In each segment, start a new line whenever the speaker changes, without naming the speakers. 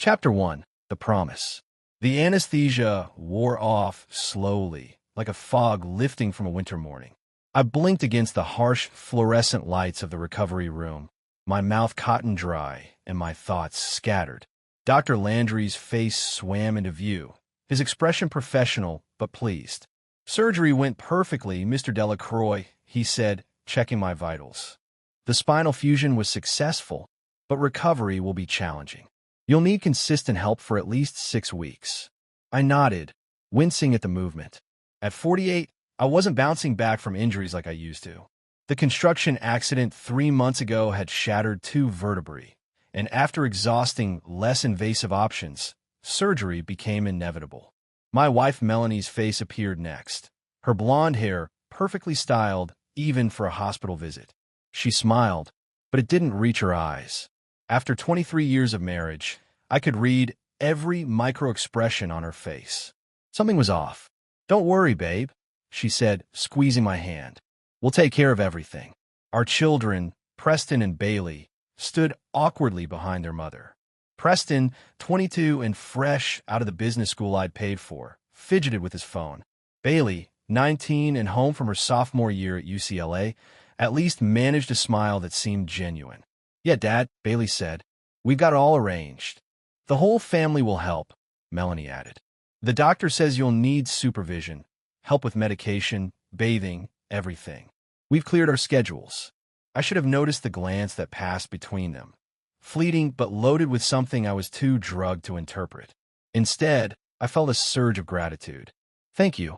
Chapter 1. The Promise. The anesthesia wore off slowly, like a fog lifting from a winter morning. I blinked against the harsh fluorescent lights of the recovery room, my mouth cotton dry and my thoughts scattered. Dr. Landry's face swam into view, his expression professional but pleased. "Surgery went perfectly, Mr. Delacroix," he said, checking my vitals. "The spinal fusion was successful, but recovery will be challenging. You'll need consistent help for at least 6 weeks." I nodded, wincing at the movement. At 48, I wasn't bouncing back from injuries like I used to. The construction accident 3 months ago had shattered 2 vertebrae, and after exhausting less invasive options, surgery became inevitable. My wife Melanie's face appeared next, her blonde hair perfectly styled even for a hospital visit. She smiled, but it didn't reach her eyes. After 23 years of marriage, I could read every micro-expression on her face. Something was off. "Don't worry, babe," she said, squeezing my hand. "We'll take care of everything." Our children, Preston and Bailey, stood awkwardly behind their mother. Preston, 22 and fresh out of the business school I'd paid for, fidgeted with his phone. Bailey, 19 and home from her sophomore year at UCLA, at least managed a smile that seemed genuine. "Yeah, Dad," Bailey said. "We've got it all arranged." "The whole family will help," Melanie added. "The doctor says you'll need supervision, help with medication, bathing, everything. We've cleared our schedules." I should have noticed the glance that passed between them, fleeting but loaded with something I was too drugged to interpret. Instead, I felt a surge of gratitude. "Thank you,"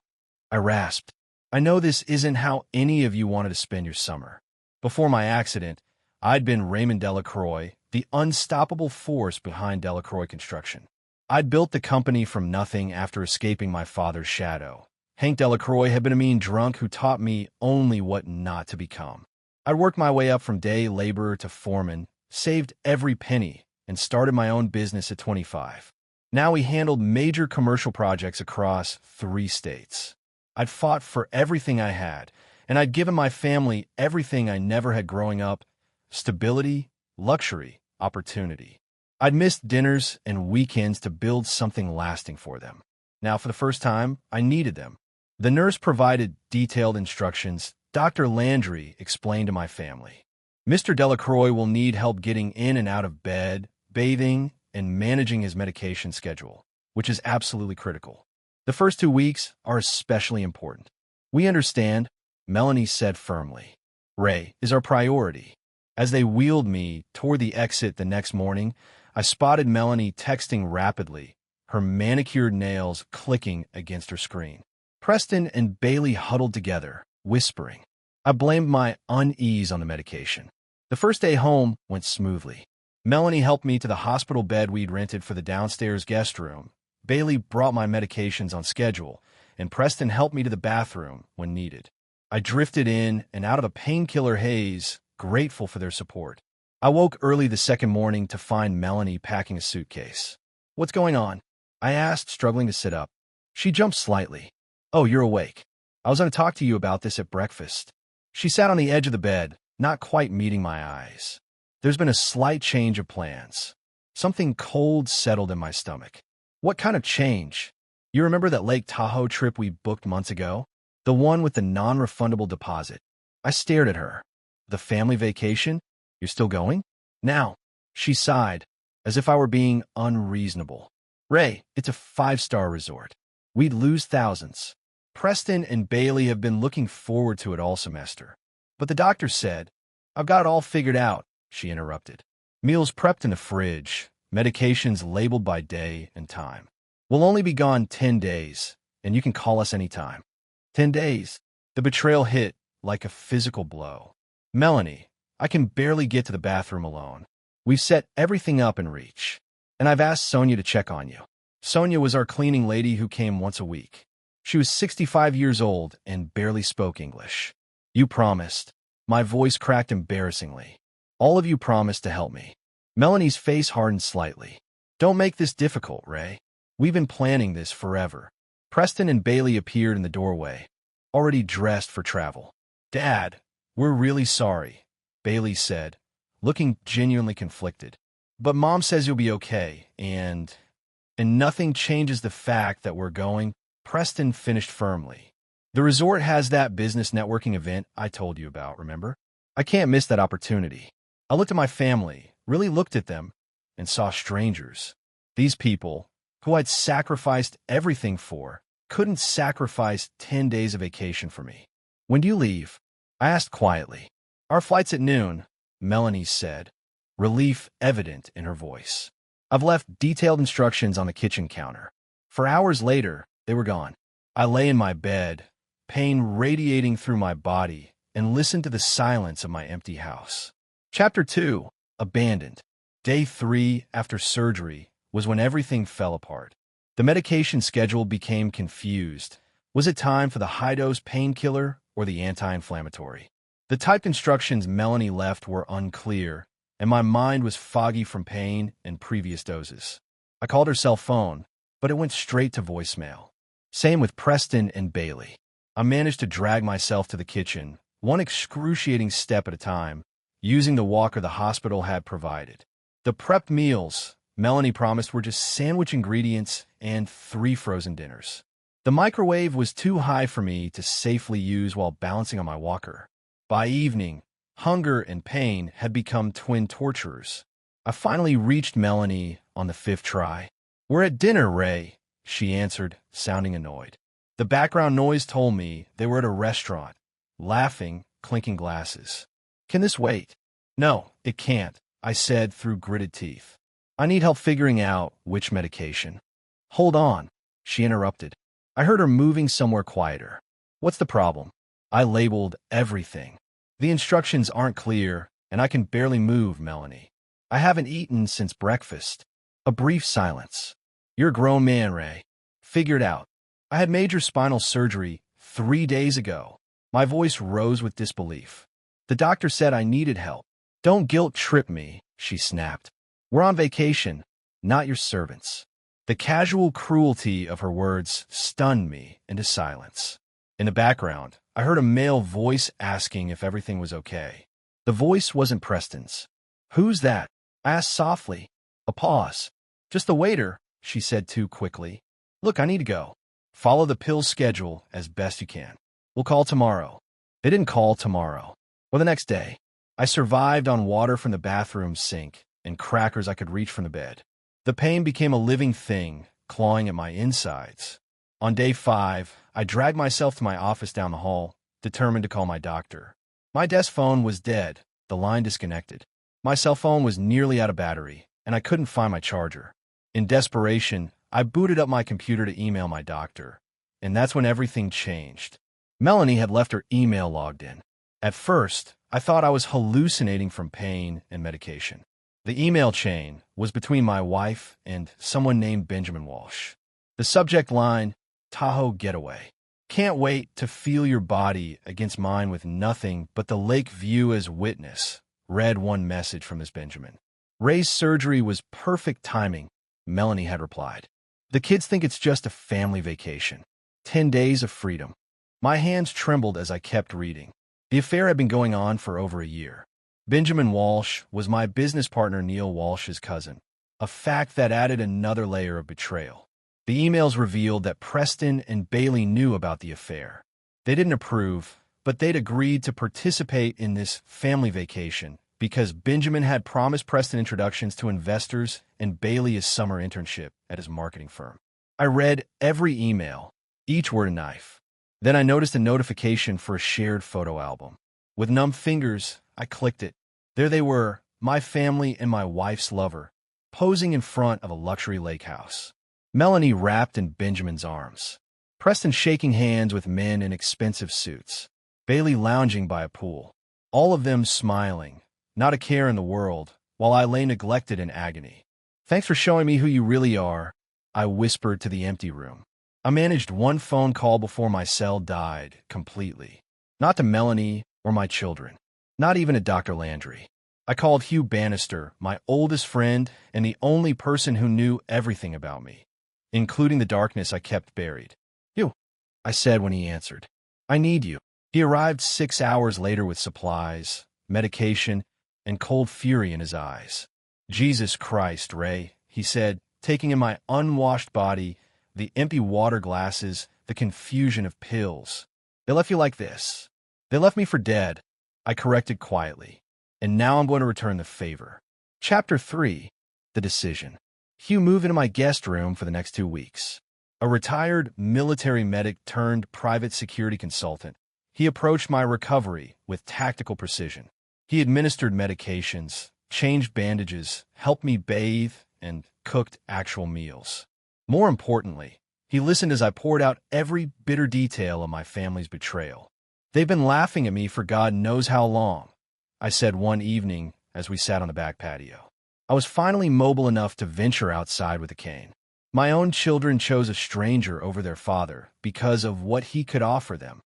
I rasped. "I know this isn't how any of you wanted to spend your summer." Before my accident, I'd been Raymond Delacroix, the unstoppable force behind Delacroix Construction. I'd built the company from nothing after escaping my father's shadow. Hank Delacroix had been a mean drunk who taught me only what not to become. I'd worked my way up from day laborer to foreman, saved every penny, and started my own business at 25. Now we handled major commercial projects across 3 states. I'd fought for everything I had, and I'd given my family everything I never had growing up: stability, luxury, opportunity. I'd missed dinners and weekends to build something lasting for them. Now, for the first time, I needed them. The nurse provided detailed instructions. Dr. Landry explained to my family, "Mr. Delacroix will need help getting in and out of bed, bathing, and managing his medication schedule, which is absolutely critical. The first 2 weeks are especially important." "We understand," Melanie said firmly. "Ray is our priority." As they wheeled me toward the exit the next morning, I spotted Melanie texting rapidly, her manicured nails clicking against her screen. Preston and Bailey huddled together, whispering. I blamed my unease on the medication. The first day home went smoothly. Melanie helped me to the hospital bed we'd rented for the downstairs guest room. Bailey brought my medications on schedule, and Preston helped me to the bathroom when needed. I drifted in and out of a painkiller haze, grateful for their support. I woke early the second morning to find Melanie packing a suitcase. "What's going on?" I asked, struggling to sit up. She jumped slightly. "Oh, you're awake. I was going to talk to you about this at breakfast." She sat on the edge of the bed, not quite meeting my eyes. There's been a slight change of plans. Something cold settled in my stomach. "What kind of change?" "You remember that Lake Tahoe trip we booked months ago? The one with the non-refundable deposit?" I stared at her. "The family vacation? You're still going?" "Now." She sighed, as if I were being unreasonable. "Ray, it's a 5-star resort. We'd lose thousands. Preston and Bailey have been looking forward to it all semester. But the doctor said—" "I've got it all figured out," she interrupted. "Meals prepped in the fridge, medications labeled by day and time. We'll only be gone 10 days, and you can call us anytime." 10 days. The betrayal hit like a physical blow. "Melanie, I can barely get to the bathroom alone. We've set everything up in reach. And I've asked Sonia to check on you." Sonia was our cleaning lady who came once a week. She was 65 years old and barely spoke English. "You promised." My voice cracked embarrassingly. "All of you promised to help me." Melanie's face hardened slightly. "Don't make this difficult, Ray. We've been planning this forever." Preston and Bailey appeared in the doorway, already dressed for travel. "Dad, we're really sorry," Bailey said, looking genuinely conflicted. But Mom says you'll be okay, and nothing changes the fact that we're going. Preston finished firmly. The resort has that business networking event I told you about, remember? I can't miss that opportunity. I looked at my family, really looked at them, and saw strangers. These people, who I'd sacrificed everything for, couldn't sacrifice 10 days of vacation for me. When do you leave? I asked quietly. Our flight's at noon, Melanie said, relief evident in her voice. I've left detailed instructions on the kitchen counter. 4 hours later, they were gone. I lay in my bed, pain radiating through my body, and listened to the silence of my empty house. Chapter 2. Abandoned. Day 3 after surgery was when everything fell apart. The medication schedule became confused. Was it time for the high-dose painkiller or the anti-inflammatory? The typed instructions Melanie left were unclear, and my mind was foggy from pain and previous doses. I called her cell phone, but it went straight to voicemail. Same with Preston and Bailey. I managed to drag myself to the kitchen, one excruciating step at a time, using the walker the hospital had provided. The prepped meals Melanie promised were just sandwich ingredients and 3 frozen dinners. The microwave was too high for me to safely use while balancing on my walker. By evening, hunger and pain had become twin torturers. I finally reached Melanie on the 5th try. We're at dinner, Ray, she answered, sounding annoyed. The background noise told me they were at a restaurant, laughing, clinking glasses. Can this wait? No, it can't, I said through gritted teeth. I need help figuring out which medication. Hold on, she interrupted. I heard her moving somewhere quieter. What's the problem? I labeled everything. The instructions aren't clear, and I can barely move, Melanie. I haven't eaten since breakfast. A brief silence. You're a grown man, Ray. Figure it out. I had major spinal surgery 3 days ago. My voice rose with disbelief. The doctor said I needed help. Don't guilt-trip me, she snapped. We're on vacation, not your servants. The casual cruelty of her words stunned me into silence. In the background, I heard a male voice asking if everything was okay. The voice wasn't Preston's. Who's that? I asked softly. A pause. Just the waiter, she said too quickly. Look, I need to go. Follow the pill schedule as best you can. We'll call tomorrow. They didn't call tomorrow. Or the next day. I survived on water from the bathroom sink and crackers I could reach from the bed. The pain became a living thing, clawing at my insides. On day 5, I dragged myself to my office down the hall, determined to call my doctor. My desk phone was dead, the line disconnected. My cell phone was nearly out of battery, and I couldn't find my charger. In desperation, I booted up my computer to email my doctor, and that's when everything changed. Melanie had left her email logged in. At first, I thought I was hallucinating from pain and medication. The email chain was between my wife and someone named Benjamin Walsh. The subject line, Tahoe Getaway. Can't wait to feel your body against mine with nothing but the lake view as witness, read one message from this Benjamin. Ray's surgery was perfect timing, Melanie had replied. The kids think it's just a family vacation. 10 days of freedom. My hands trembled as I kept reading. The affair had been going on for over a year. Benjamin Walsh was my business partner Neil Walsh's cousin, a fact that added another layer of betrayal. The emails revealed that Preston and Bailey knew about the affair. They didn't approve, but they'd agreed to participate in this family vacation because Benjamin had promised Preston introductions to investors and Bailey his summer internship at his marketing firm. I read every email, each word a knife. Then I noticed a notification for a shared photo album. With numb fingers, I clicked it. There they were, my family and my wife's lover, posing in front of a luxury lake house. Melanie wrapped in Benjamin's arms. Preston shaking hands with men in expensive suits. Bailey lounging by a pool. All of them smiling, not a care in the world, while I lay neglected in agony. Thanks for showing me who you really are, I whispered to the empty room. I managed one phone call before my cell died completely. Not to Melanie or my children. Not even to Dr. Landry. I called Hugh Bannister, my oldest friend and the only person who knew everything about me, including the darkness I kept buried. Hugh, I said when he answered. I need you. He arrived 6 hours later with supplies, medication, and cold fury in his eyes. Jesus Christ, Ray, he said, taking in my unwashed body, the empty water glasses, the confusion of pills. They left you like this. They left me for dead, I corrected quietly. And now I'm going to return the favor. Chapter 3. The Decision. Hugh moved into my guest room for the next 2 weeks. A retired military medic turned private security consultant, he approached my recovery with tactical precision. He administered medications, changed bandages, helped me bathe, and cooked actual meals. More importantly, he listened as I poured out every bitter detail of my family's betrayal. They've been laughing at me for God knows how long, I said one evening as we sat on the back patio. I was finally mobile enough to venture outside with a cane. My own children chose a stranger over their father because of what he could offer them.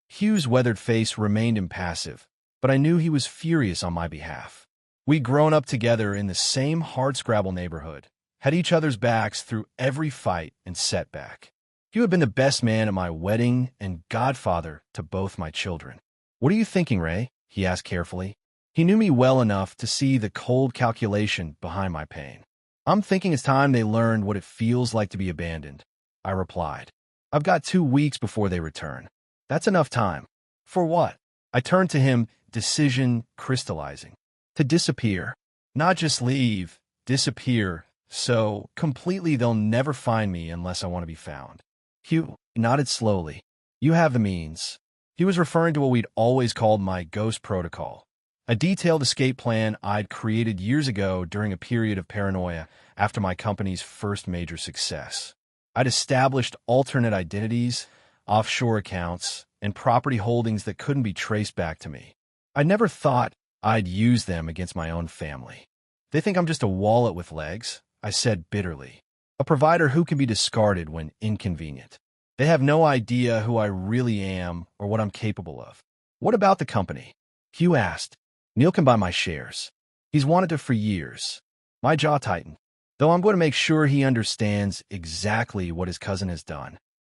Hugh's weathered face remained impassive, but I knew he was furious on my behalf. We'd grown up together in the same hardscrabble neighborhood, had each other's backs through every fight and setback. Hugh had been the best man at my wedding and godfather to both my children. "What are you thinking, Ray?" he asked carefully. He knew me well enough to see the cold calculation behind my pain. "I'm thinking it's time they learned what it feels like to be abandoned," I replied. "I've got 2 weeks before they return. That's enough time." "For what?" I turned to him, decision crystallizing. "To disappear. Not just leave, disappear, so completely they'll never find me unless I want to be found." Hugh nodded slowly. "You have the means." He was referring to what we'd always called my ghost protocol, a detailed escape plan I'd created years ago during a period of paranoia after my company's first major success. I'd established alternate identities, offshore accounts, and property holdings that couldn't be traced back to me. I never thought I'd use them against my own family. "They think I'm just a wallet with legs," I said bitterly. "A provider who can be discarded when inconvenient. They have no idea who I really am or what I'm capable of." "What about the company?" Hugh asked. "Neil can buy my shares. He's wanted to for years." My jaw tightened, though I'm going to make sure he understands exactly what his cousin has done.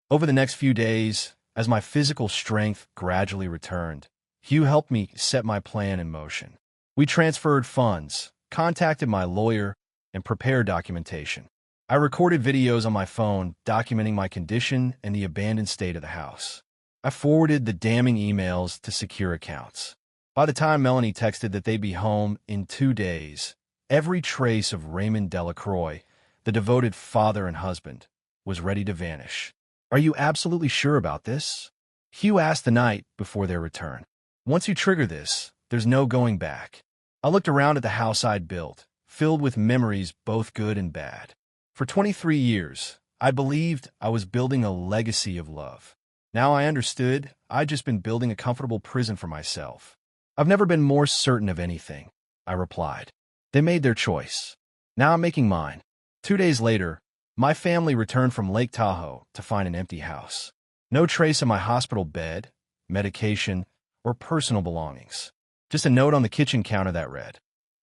Over the next few days, as my physical strength gradually returned, Hugh helped me set my plan in motion. We transferred funds, contacted my lawyer, and prepared documentation. I recorded videos on my phone documenting my condition and the abandoned state of the house. I forwarded the damning emails to secure accounts. By the time Melanie texted that they'd be home in 2 days, every trace of Raymond Delacroix, the devoted father and husband, was ready to vanish. "Are you absolutely sure about this?" Hugh asked the night before their return. "Once you trigger this, there's no going back." I looked around at the house I'd built, filled with memories both good and bad. For 23 years, I believed I was building a legacy of love. Now I understood I'd just been building a comfortable prison for myself. "I've never been more certain of anything," I replied. "They made their choice. Now I'm making mine." 2 days later, my family returned from Lake Tahoe to find an empty house. No trace of my hospital bed, medication, or personal belongings. Just a note on the kitchen counter that read,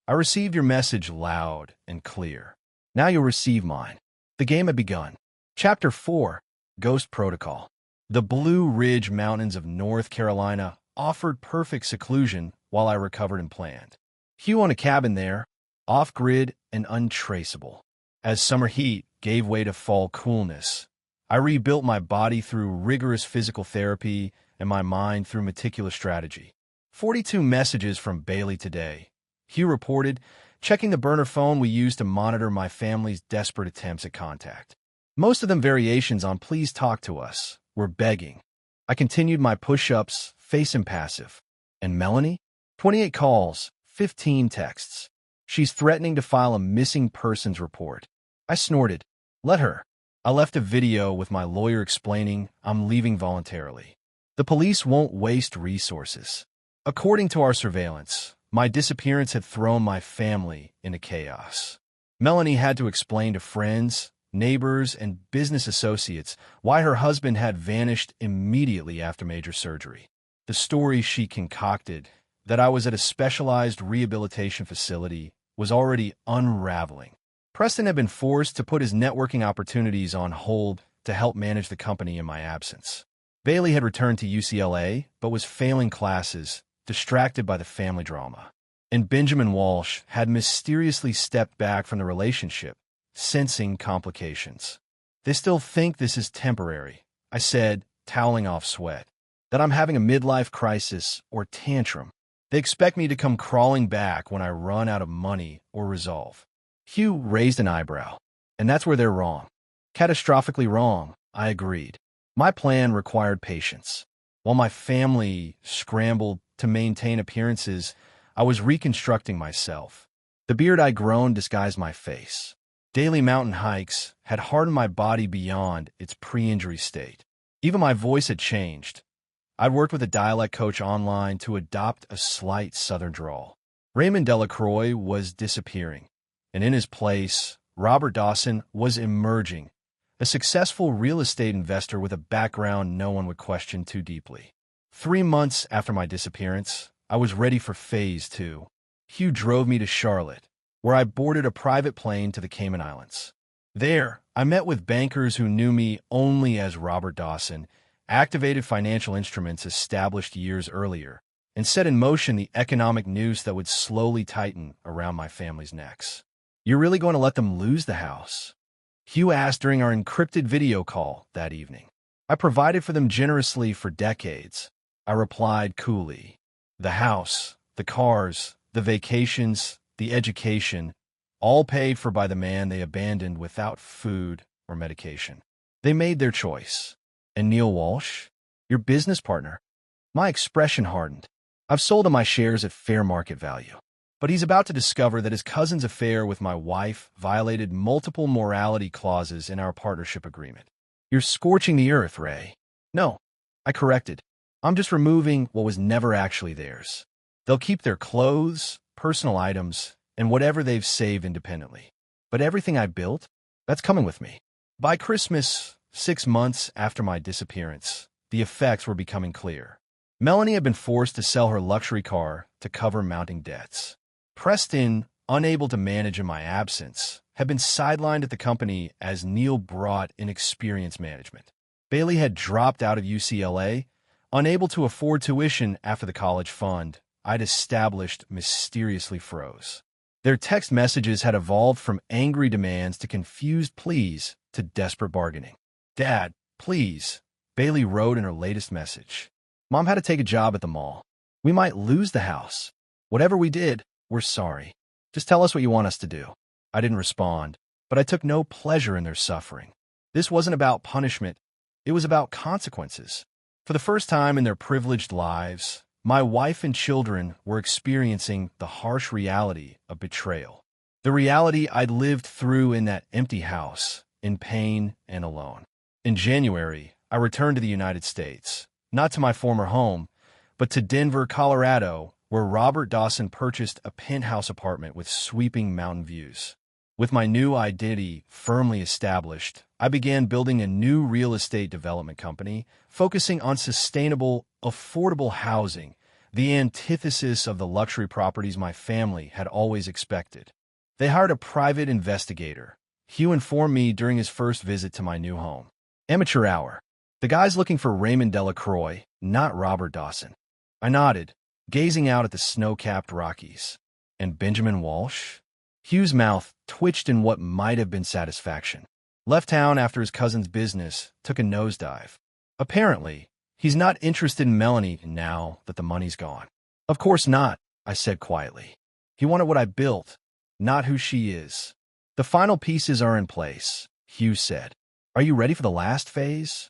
"I received your message loud and clear. Now you'll receive mine." The game had begun. Chapter 4. Ghost Protocol. The Blue Ridge Mountains of North Carolina offered perfect seclusion while I recovered and planned. Hugh owned a cabin there, off-grid and untraceable. As summer heat gave way to fall coolness, I rebuilt my body through rigorous physical therapy and my mind through meticulous strategy. 42 messages from Bailey today, Hugh reported, checking the burner phone we used to monitor my family's desperate attempts at contact. Most of them variations on "please talk to us," were begging. I continued my push-ups, face impassive. And Melanie? 28 calls, 15 texts. She's threatening to file a missing persons report. I snorted. Let her. I left a video with my lawyer explaining I'm leaving voluntarily. The police won't waste resources. According to our surveillance, my disappearance had thrown my family into chaos. Melanie had to explain to friends, neighbors, and business associates why her husband had vanished immediately after major surgery. The story she concocted, that I was at a specialized rehabilitation facility, was already unraveling. Preston had been forced to put his networking opportunities on hold to help manage the company in my absence. Bailey had returned to UCLA, but was failing classes, distracted by the family drama. and Benjamin Walsh had mysteriously stepped back from the relationship, sensing complications. They still think this is temporary, I said, toweling off sweat, that I'm having a midlife crisis or tantrum. They expect me to come crawling back when I run out of money or resolve. Hugh raised an eyebrow. And that's where they're wrong. Catastrophically wrong, I agreed. My plan required patience. While my family scrambled to maintain appearances, I was reconstructing myself. The beard I'd grown disguised my face. Daily mountain hikes had hardened my body beyond its pre-injury state. Even my voice had changed. I'd worked with a dialect coach online to adopt a slight southern drawl. Raymond Delacroix was disappearing, and in his place, Robert Dawson was emerging, a successful real estate investor with a background no one would question too deeply. 3 months after my disappearance, I was ready for phase 2. Hugh drove me to Charlotte, where I boarded a private plane to the Cayman Islands. There, I met with bankers who knew me only as Robert Dawson, activated financial instruments established years earlier, and set in motion the economic noose that would slowly tighten around my family's necks. You're really going to let them lose the house? Hugh asked during our encrypted video call that evening. I provided for them generously for decades. I replied coolly. The house, the cars, the vacations, the education, all paid for by the man they abandoned without food or medication. They made their choice. And Neil Walsh, your business partner? My expression hardened. I've sold him my shares at fair market value. But he's about to discover that his cousin's affair with my wife violated multiple morality clauses in our partnership agreement. You're scorching the earth, Ray. No, I corrected. I'm just removing what was never actually theirs. They'll keep their clothes, personal items, and whatever they've saved independently. But everything I built, that's coming with me. By Christmas, 6 months after my disappearance, the effects were becoming clear. Melanie had been forced to sell her luxury car to cover mounting debts. Preston, unable to manage in my absence, had been sidelined at the company as Neil brought in experienced management. Bailey had dropped out of UCLA, unable to afford tuition after the college fund I'd established mysteriously froze. Their text messages had evolved from angry demands to confused pleas to desperate bargaining. Dad, please, Bailey wrote in her latest message. Mom had to take a job at the mall. We might lose the house. Whatever we did, we're sorry. Just tell us what you want us to do. I didn't respond, but I took no pleasure in their suffering. This wasn't about punishment. It was about consequences. For the first time in their privileged lives, my wife and children were experiencing the harsh reality of betrayal. The reality I'd lived through in that empty house, in pain and alone. In January, I returned to the United States, not to my former home, but to Denver, Colorado, where Robert Dawson purchased a penthouse apartment with sweeping mountain views. With my new identity firmly established, I began building a new real estate development company, focusing on sustainable, affordable housing, the antithesis of the luxury properties my family had always expected. They hired a private investigator. Hugh informed me during his first visit to my new home. Amateur hour. The guy's looking for Raymond Delacroix, not Robert Dawson. I nodded, gazing out at the snow-capped Rockies. And Benjamin Walsh? Hugh's mouth twitched in what might have been satisfaction. Left town after his cousin's business took a nosedive. Apparently, he's not interested in Melanie now that the money's gone. Of course not, I said quietly. He wanted what I built, not who she is. The final pieces are in place, Hugh said. Are you ready for the last phase?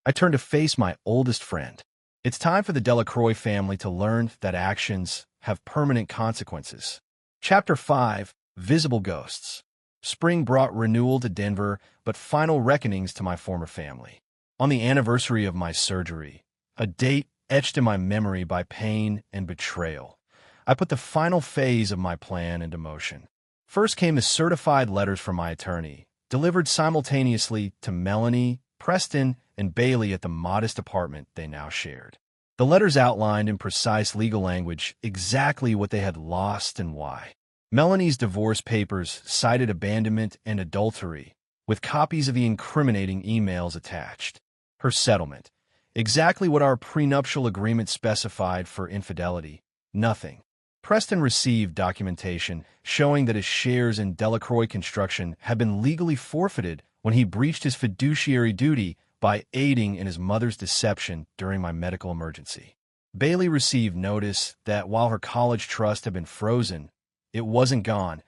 I turned to face my oldest friend. It's time for the Delacroix family to learn that actions have permanent consequences. Chapter 5, Visible Ghosts. Spring brought renewal to Denver, but final reckonings to my former family. On the anniversary of my surgery, a date etched in my memory by pain and betrayal, I put the final phase of my plan into motion. First came the certified letters from my attorney, delivered simultaneously to Melanie, Preston, and Bailey at the modest apartment they now shared. The letters outlined in precise legal language exactly what they had lost and why. Melanie's divorce papers cited abandonment and adultery, with copies of the incriminating emails attached. Her settlement, exactly what our prenuptial agreement specified for infidelity, nothing. Preston received documentation showing that his shares in Delacroix Construction had been legally forfeited when he breached his fiduciary duty by aiding in his mother's deception during my medical emergency. Bailey received notice that while her college trust had been frozen, it wasn't gone.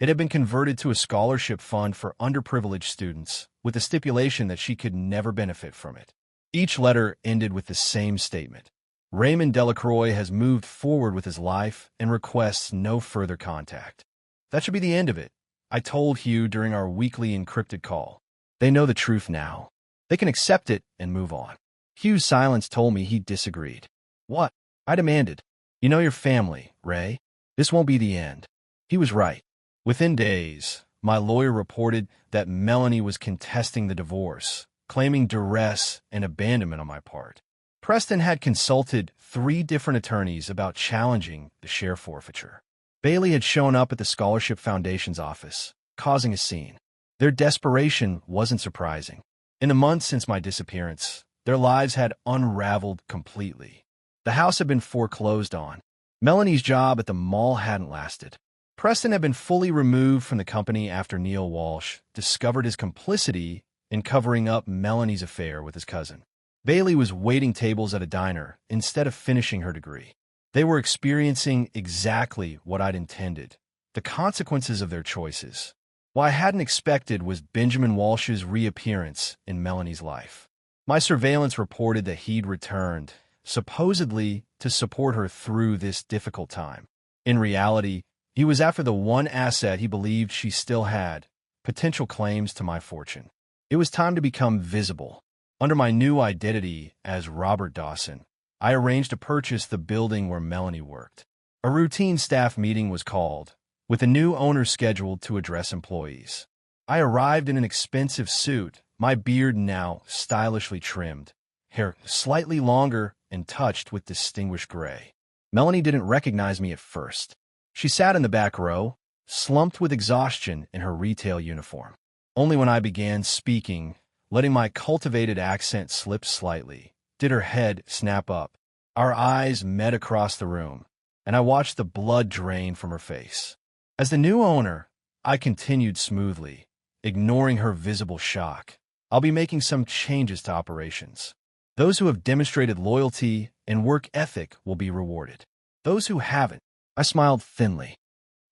It had been converted to a scholarship fund for underprivileged students, with the stipulation that she could never benefit from it. Each letter ended with the same statement. Raymond Delacroix has moved forward with his life and requests no further contact. That should be the end of it, I told Hugh during our weekly encrypted call. They know the truth now. They can accept it and move on. Hugh's silence told me he disagreed. What? I demanded. You know your family, Ray. This won't be the end. He was right. Within days, my lawyer reported that Melanie was contesting the divorce, claiming duress and abandonment on my part. Preston had consulted 3 different attorneys about challenging the share forfeiture. Bailey had shown up at the Scholarship Foundation's office, causing a scene. Their desperation wasn't surprising. In the months since my disappearance, their lives had unraveled completely. The house had been foreclosed on. Melanie's job at the mall hadn't lasted. Preston had been fully removed from the company after Neil Walsh discovered his complicity in covering up Melanie's affair with his cousin. Bailey was waiting tables at a diner instead of finishing her degree. They were experiencing exactly what I'd intended, the consequences of their choices. What I hadn't expected was Benjamin Walsh's reappearance in Melanie's life. My surveillance reported that he'd returned, supposedly to support her through this difficult time. In reality, he was after the one asset he believed she still had, potential claims to my fortune. It was time to become visible. Under my new identity as Robert Dawson, I arranged to purchase the building where Melanie worked. A routine staff meeting was called, with a new owner scheduled to address employees. I arrived in an expensive suit, my beard now stylishly trimmed, hair slightly longer and touched with distinguished gray. Melanie didn't recognize me at first. She sat in the back row, slumped with exhaustion in her retail uniform. Only when I began speaking, letting my cultivated accent slip slightly, did her head snap up. Our eyes met across the room, and I watched the blood drain from her face. As the new owner, I continued smoothly, ignoring her visible shock. I'll be making some changes to operations. Those who have demonstrated loyalty and work ethic will be rewarded. Those who haven't, I smiled thinly.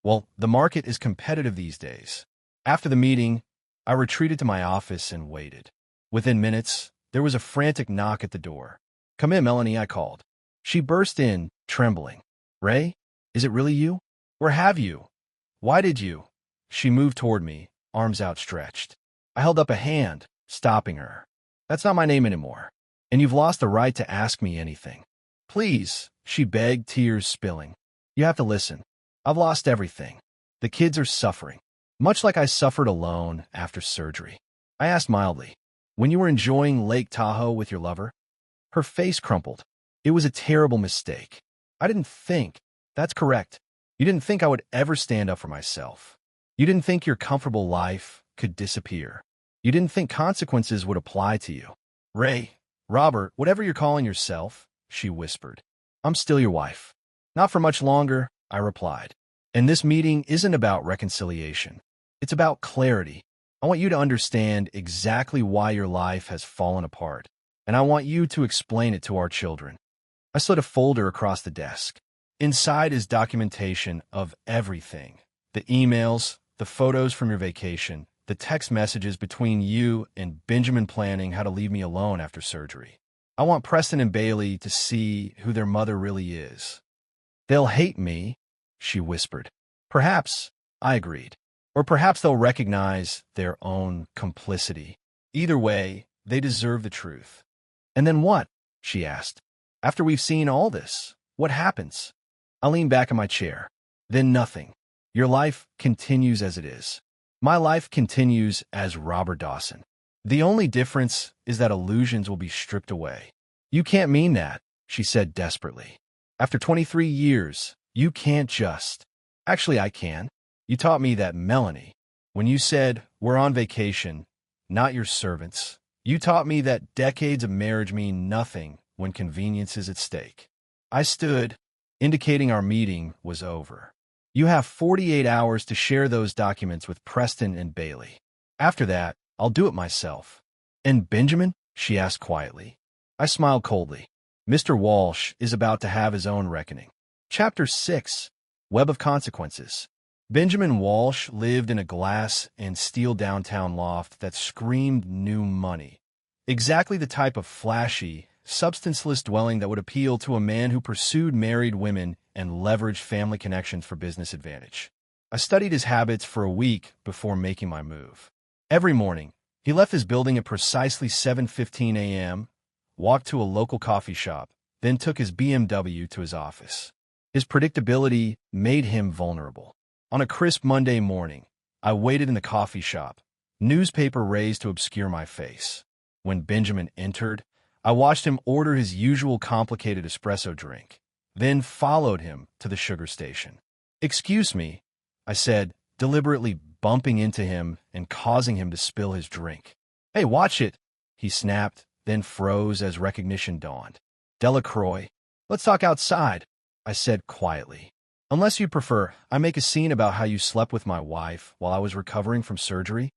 Well, the market is competitive these days. After the meeting, I retreated to my office and waited. Within minutes, there was a frantic knock at the door. Come in, Melanie, I called. She burst in, trembling. Ray, is it really you? Where have you? Why did you? She moved toward me, arms outstretched. I held up a hand, stopping her. That's not my name anymore, and you've lost the right to ask me anything. Please, she begged, tears spilling. You have to listen. I've lost everything. The kids are suffering, much like I suffered alone after surgery. I asked mildly, when you were enjoying Lake Tahoe with your lover? Her face crumpled. It was a terrible mistake. I didn't think. That's correct. You didn't think I would ever stand up for myself. You didn't think your comfortable life could disappear. You didn't think consequences would apply to you. Ray, Robert, whatever you're calling yourself, she whispered. I'm still your wife. Not for much longer, I replied. And this meeting isn't about reconciliation. It's about clarity. I want you to understand exactly why your life has fallen apart, and I want you to explain it to our children. I slid a folder across the desk. Inside is documentation of everything. The emails, the photos from your vacation, the text messages between you and Benjamin planning how to leave me alone after surgery. I want Preston and Bailey to see who their mother really is. They'll hate me, she whispered. Perhaps, I agreed. Or perhaps they'll recognize their own complicity. Either way, they deserve the truth. And then what? She asked. After we've seen all this, what happens? I leaned back in my chair. Then nothing. Your life continues as it is. My life continues as Robert Dawson. The only difference is that illusions will be stripped away. You can't mean that, she said desperately. After 23 years, you can't just. Actually, I can. You taught me that, Melanie. When you said, we're on vacation, not your servants, you taught me that decades of marriage mean nothing when convenience is at stake. I stood, indicating our meeting was over. You have 48 hours to share those documents with Preston and Bailey. After that, I'll do it myself. And Benjamin? She asked quietly. I smiled coldly. Mr. Walsh is about to have his own reckoning. Chapter 6. Web of Consequences. Benjamin Walsh lived in a glass and steel downtown loft that screamed new money. Exactly the type of flashy, substanceless dwelling that would appeal to a man who pursued married women and leveraged family connections for business advantage. I studied his habits for a week before making my move. Every morning, he left his building at precisely 7:15 a.m., walked to a local coffee shop, then took his BMW to his office. His predictability made him vulnerable. On a crisp Monday morning, I waited in the coffee shop, newspaper raised to obscure my face. When Benjamin entered, I watched him order his usual complicated espresso drink, then followed him to the sugar station. "Excuse me," I said, deliberately bumping into him and causing him to spill his drink. "Hey, watch it," he snapped, then froze as recognition dawned. "Delacroix, let's talk outside," I said quietly. "Unless you prefer, I make a scene about how you slept with my wife while I was recovering from surgery."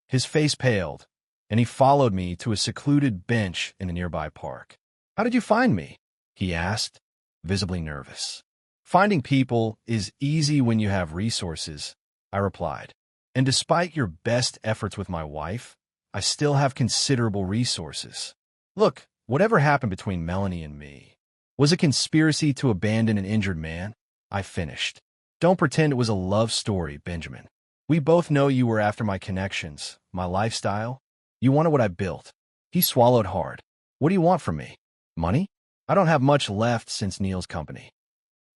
His face paled, and he followed me to a secluded bench in the nearby park. "How did you find me?" he asked, visibly nervous. "Finding people is easy when you have resources," I replied. "And despite your best efforts with my wife, I still have considerable resources. Look, whatever happened between Melanie and me was a conspiracy to abandon an injured man," I finished. "Don't pretend it was a love story, Benjamin. We both know you were after my connections, my lifestyle. You wanted what I built." He swallowed hard. "What do you want from me? Money? I don't have much left since Neil's company."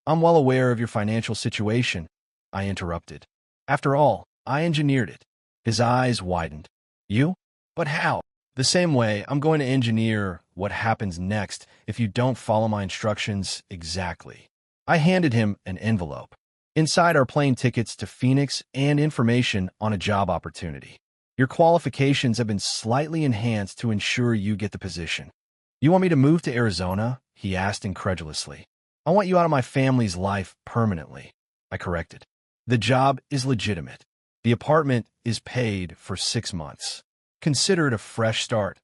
"I'm well aware of your financial situation," I interrupted. "After all, I engineered it." His eyes widened. "You? But how?" "The same way I'm going to engineer what happens next if you don't follow my instructions exactly." I handed him an envelope. Inside are plane tickets to Phoenix and information on a job opportunity. Your qualifications have been slightly enhanced to ensure you get the position. "You want me to move to Arizona?" he asked incredulously. "I want you out of my family's life permanently," I corrected. "The job is legitimate. The apartment is paid for 6 months. Consider it a fresh start.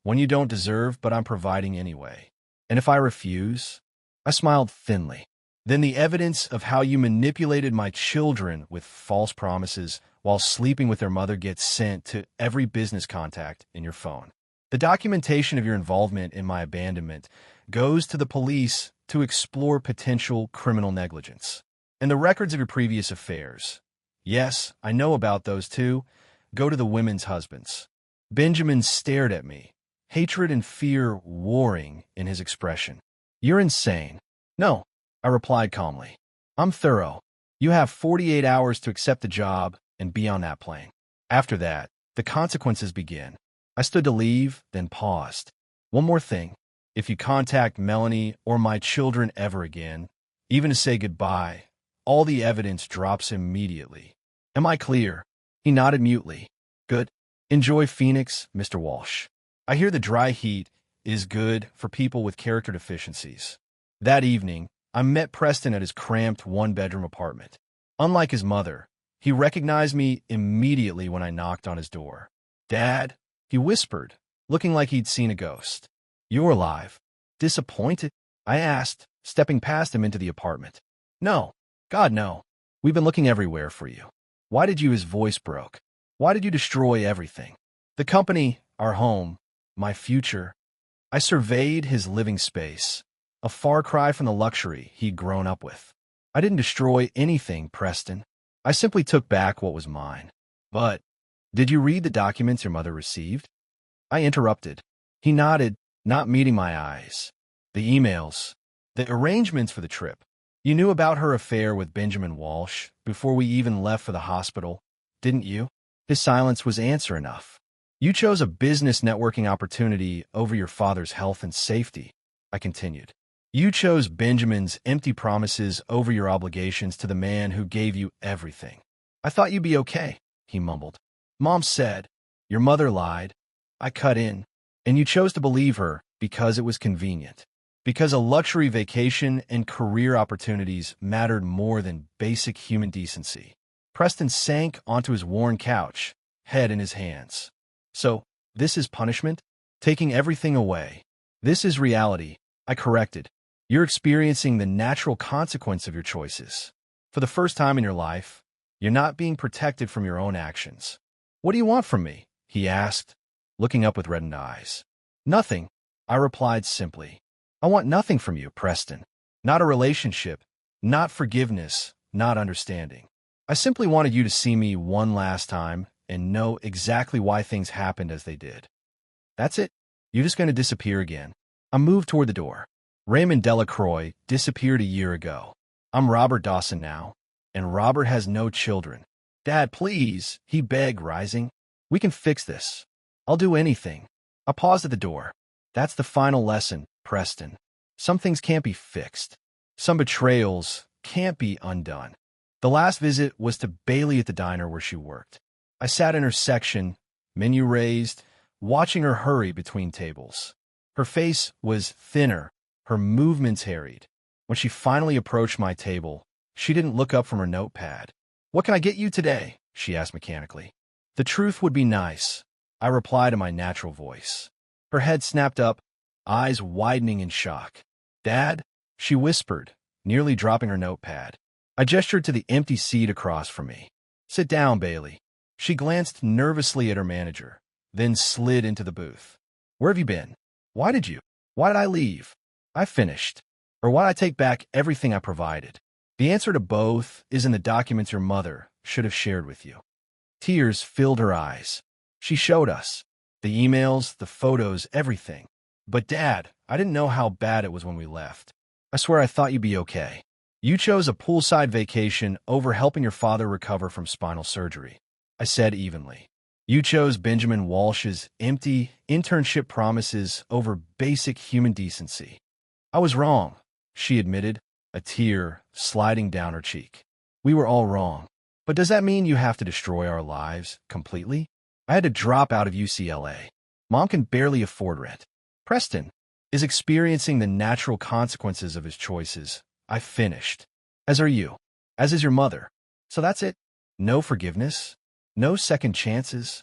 One you don't deserve, but I'm providing anyway. And if I refuse?" I smiled thinly. "Then the evidence of how you manipulated my children with false promises while sleeping with their mother gets sent to every business contact in your phone. The documentation of your involvement in my abandonment goes to the police to explore potential criminal negligence. And the records of your previous affairs, yes, I know about those too, go to the women's husbands." Benjamin stared at me, hatred and fear warring in his expression. "You're insane." "No," I replied calmly. "I'm thorough. You have 48 hours to accept the job and be on that plane. After that, the consequences begin." I stood to leave, then paused. "One more thing. If you contact Melanie or my children ever again, even to say goodbye, all the evidence drops immediately. Am I clear?" He nodded mutely. "Good. Enjoy Phoenix, Mr. Walsh. I hear the dry heat is good for people with character deficiencies." That evening, I met Preston at his cramped one-bedroom apartment. Unlike his mother, he recognized me immediately when I knocked on his door. "Dad," he whispered, looking like he'd seen a ghost. "You're alive." "Disappointed?" I asked, stepping past him into the apartment. "No. God, no. We've been looking everywhere for you." "Why did you?" His voice broke. "Why did you destroy everything? The company, our home, my future." I surveyed his living space, a far cry from the luxury he'd grown up with. "I didn't destroy anything, Preston. I simply took back what was mine." "But, did you read the documents your mother received?" I interrupted. He nodded, not meeting my eyes. "The emails, the arrangements for the trip. You knew about her affair with Benjamin Walsh before we even left for the hospital, didn't you?" His silence was answer enough. "You chose a business networking opportunity over your father's health and safety," I continued. "You chose Benjamin's empty promises over your obligations to the man who gave you everything." "I thought you'd be okay," he mumbled. "Mom said, your mother lied." I cut in. "And you chose to believe her because it was convenient. Because a luxury vacation and career opportunities mattered more than basic human decency. Preston sank onto his worn couch, head in his hands. So, this is punishment? Taking everything away. This is reality, I corrected. You're experiencing the natural consequence of your choices. For the first time in your life, you're not being protected from your own actions. What do you want from me? He asked, looking up with reddened eyes. Nothing, I replied simply. I want nothing from you, Preston. Not a relationship, not forgiveness, not understanding. I simply wanted you to see me one last time and know exactly why things happened as they did. That's it? You're just going to disappear again? I moved toward the door. Raymond Delacroix disappeared a year ago. I'm Robert Dawson now, and Robert has no children. Dad, please, he begged, rising. We can fix this. I'll do anything. I paused at the door. That's the final lesson, Preston. Some things can't be fixed. Some betrayals can't be undone. The last visit was to Bailey at the diner where she worked. I sat in her section, menu raised, watching her hurry between tables. Her face was thinner, her movements harried. When she finally approached my table, she didn't look up from her notepad. What can I get you today? She asked mechanically. The truth would be nice, I replied in my natural voice. Her head snapped up, eyes widening in shock. Dad? She whispered, nearly dropping her notepad. I gestured to the empty seat across from me. Sit down, Bailey. She glanced nervously at her manager, then slid into the booth. Where have you been? Why did I leave? I finished. Or why did I take back everything I provided? The answer to both is in the documents your mother should have shared with you. Tears filled her eyes. She showed us. The emails, the photos, everything. But Dad, I didn't know how bad it was when we left. I swear I thought you'd be okay. You chose a poolside vacation over helping your father recover from spinal surgery, I said evenly. You chose Benjamin Walsh's empty internship promises over basic human decency. I was wrong, she admitted, a tear sliding down her cheek. We were all wrong. But does that mean you have to destroy our lives completely? I had to drop out of UCLA. Mom can barely afford rent. Preston is experiencing the natural consequences of his choices. I finished. As are you. As is your mother. So that's it? No forgiveness? No second chances?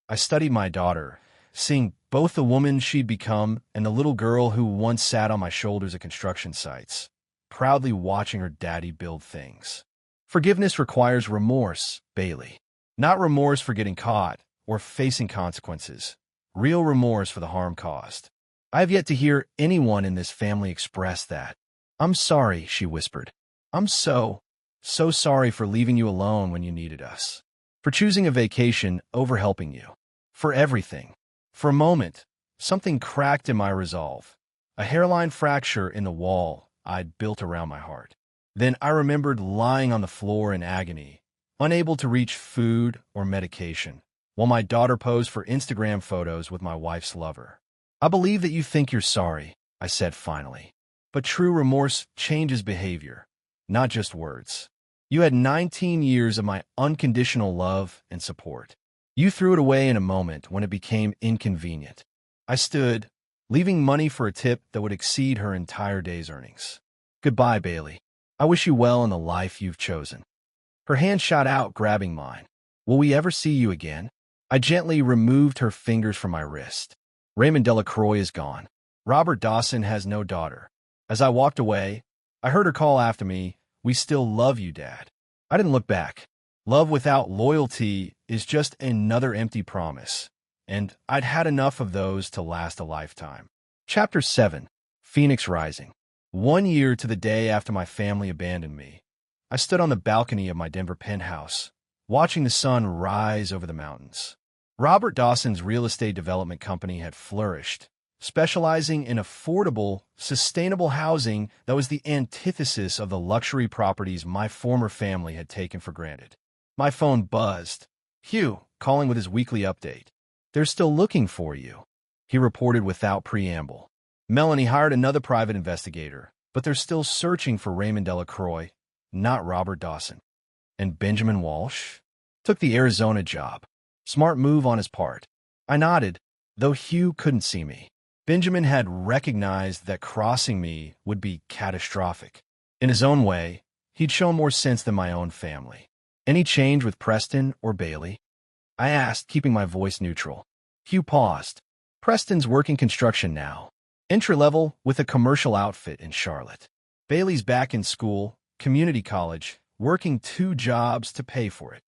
I studied my daughter, seeing both the woman she'd become and the little girl who once sat on my shoulders at construction sites, proudly watching her daddy build things. Forgiveness requires remorse, Bailey. Not remorse for getting caught or facing consequences. Real remorse for the harm caused. I have yet to hear anyone in this family express that. I'm sorry, she whispered. I'm so sorry for leaving you alone when you needed us. For choosing a vacation over helping you. For everything. For a moment, something cracked in my resolve. A hairline fracture in the wall I'd built around my heart. Then I remembered lying on the floor in agony, unable to reach food or medication, while my daughter posed for Instagram photos with my wife's lover. I believe that you think you're sorry, I said finally. But true remorse changes behavior, not just words. You had 19 years of my unconditional love and support. You threw it away in a moment when it became inconvenient. I stood, leaving money for a tip that would exceed her entire day's earnings. Goodbye, Bailey. I wish you well in the life you've chosen. Her hand shot out, grabbing mine. Will we ever see you again? I gently removed her fingers from my wrist. Raymond Delacroix is gone. Robert Dawson has no daughter. As I walked away, I heard her call after me, "We still love you, Dad." I didn't look back. Love without loyalty is just another empty promise, and I'd had enough of those to last a lifetime. Chapter 7. Phoenix Rising. 1 year to the day after my family abandoned me, I stood on the balcony of my Denver penthouse, watching the sun rise over the mountains. Robert Dawson's real estate development company had flourished, specializing in affordable, sustainable housing that was the antithesis of the luxury properties my former family had taken for granted. My phone buzzed. Hugh, calling with his weekly update. "They're still looking for you," he reported without preamble. "Melanie hired another private investigator, but they're still searching for Raymond Delacroix, not Robert Dawson." And Benjamin Walsh took the Arizona job. Smart move on his part. I nodded, though Hugh couldn't see me. Benjamin had recognized that crossing me would be catastrophic. In his own way, he'd shown more sense than my own family. Any change with Preston or Bailey? I asked, keeping my voice neutral. Hugh paused. Preston's working construction now. Entry-level with a commercial outfit in Charlotte. Bailey's back in school, community college, working 2 jobs to pay for it.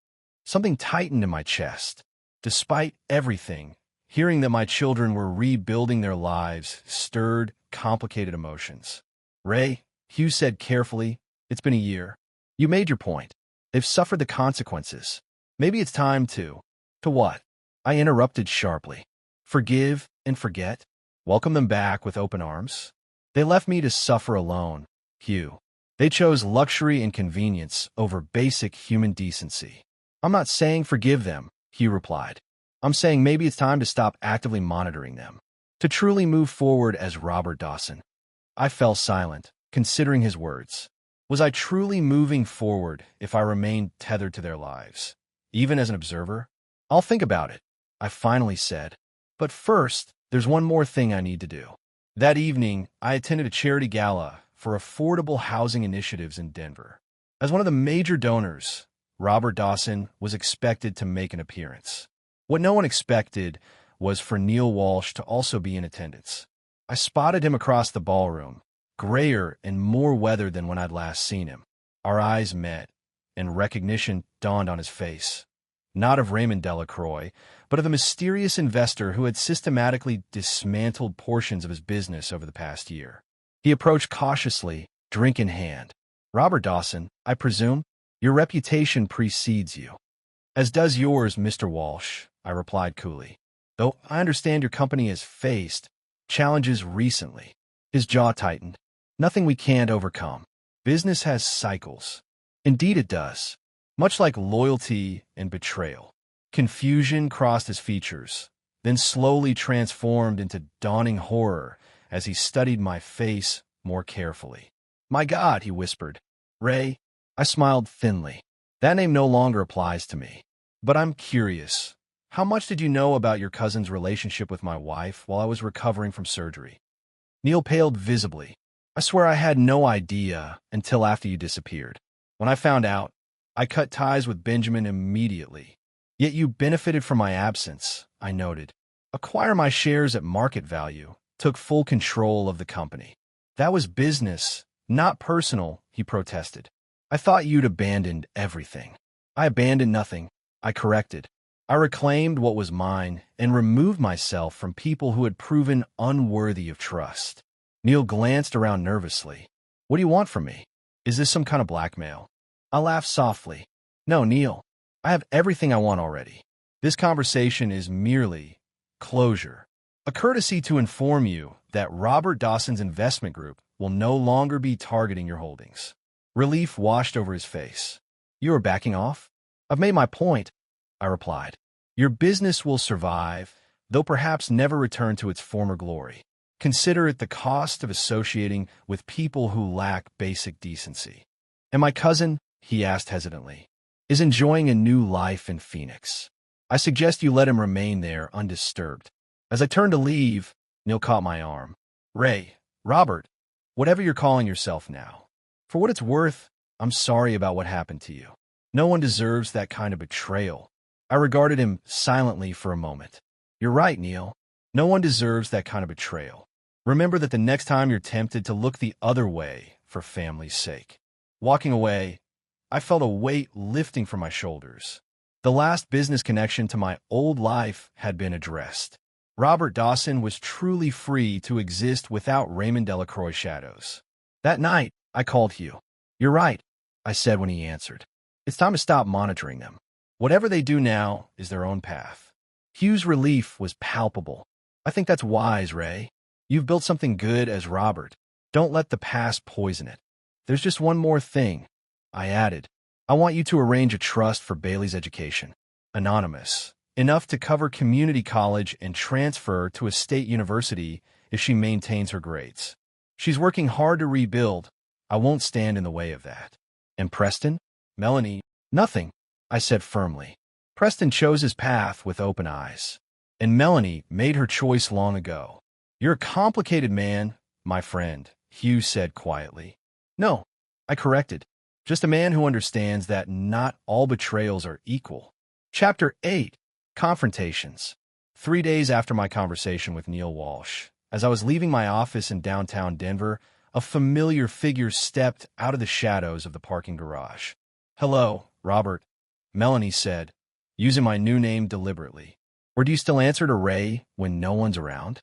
Something tightened in my chest. Despite everything, hearing that my children were rebuilding their lives stirred complicated emotions. Ray, Hugh said carefully, it's been a year. You made your point. They've suffered the consequences. Maybe it's time to... To what? I interrupted sharply. Forgive and forget? Welcome them back with open arms? They left me to suffer alone, Hugh. They chose luxury and convenience over basic human decency. I'm not saying forgive them, Hugh replied. I'm saying maybe it's time to stop actively monitoring them. To truly move forward as Robert Dawson. I fell silent, considering his words. Was I truly moving forward if I remained tethered to their lives? Even as an observer? I'll think about it, I finally said. But first, there's one more thing I need to do. That evening, I attended a charity gala for affordable housing initiatives in Denver. As one of the major donors, Robert Dawson was expected to make an appearance. What no one expected was for Neil Walsh to also be in attendance. I spotted him across the ballroom, grayer and more weathered than when I'd last seen him. Our eyes met, and recognition dawned on his face. Not of Raymond Delacroix, but of the mysterious investor who had systematically dismantled portions of his business over the past year. He approached cautiously, drink in hand. Robert Dawson, I presume? Your reputation precedes you. As does yours, Mr. Walsh, I replied coolly. Though I understand your company has faced challenges recently. His jaw tightened. Nothing we can't overcome. Business has cycles. Indeed it does. Much like loyalty and betrayal. Confusion crossed his features, then slowly transformed into dawning horror as he studied my face more carefully. My God, he whispered. Ray, I smiled thinly. That name no longer applies to me. But I'm curious. How much did you know about your cousin's relationship with my wife while I was recovering from surgery? Neil paled visibly. I swear I had no idea until after you disappeared. When I found out, I cut ties with Benjamin immediately. Yet you benefited from my absence, I noted. Acquire my shares at market value, took full control of the company. That was business, not personal, he protested. I thought you'd abandoned everything. I abandoned nothing, I corrected. I reclaimed what was mine and removed myself from people who had proven unworthy of trust. Neil glanced around nervously. What do you want from me? Is this some kind of blackmail? I laughed softly. No, Neil. I have everything I want already. This conversation is merely closure. A courtesy to inform you that Robert Dawson's investment group will no longer be targeting your holdings. Relief washed over his face. You are backing off? I've made my point, I replied. Your business will survive, though perhaps never return to its former glory. Consider it the cost of associating with people who lack basic decency. And my cousin, he asked hesitantly, is enjoying a new life in Phoenix. I suggest you let him remain there undisturbed. As I turned to leave, Neil caught my arm. Ray, Robert, whatever you're calling yourself now. For what it's worth, I'm sorry about what happened to you. No one deserves that kind of betrayal. I regarded him silently for a moment. You're right, Neil. No one deserves that kind of betrayal. Remember that the next time you're tempted to look the other way for family's sake. Walking away, I felt a weight lifting from my shoulders. The last business connection to my old life had been addressed. Robert Dawson was truly free to exist without Raymond Delacroix's shadows. That night, I called Hugh. You're right, I said when he answered. It's time to stop monitoring them. Whatever they do now is their own path. Hugh's relief was palpable. I think that's wise, Ray. You've built something good as Robert. Don't let the past poison it. There's just one more thing, I added. I want you to arrange a trust for Bailey's education. Anonymous. Enough to cover community college and transfer to a state university if she maintains her grades. She's working hard to rebuild. I won't stand in the way of that. And Preston? Melanie? Nothing, I said firmly. Preston chose his path with open eyes. And Melanie made her choice long ago. You're a complicated man, my friend, Hugh said quietly. No, I corrected. Just a man who understands that not all betrayals are equal. Chapter 8. Confrontations. 3 days after my conversation with Neil Walsh, as I was leaving my office in downtown Denver, a familiar figure stepped out of the shadows of the parking garage. Hello, Robert, Melanie said, using my new name deliberately. Or do you still answer to Ray when no one's around?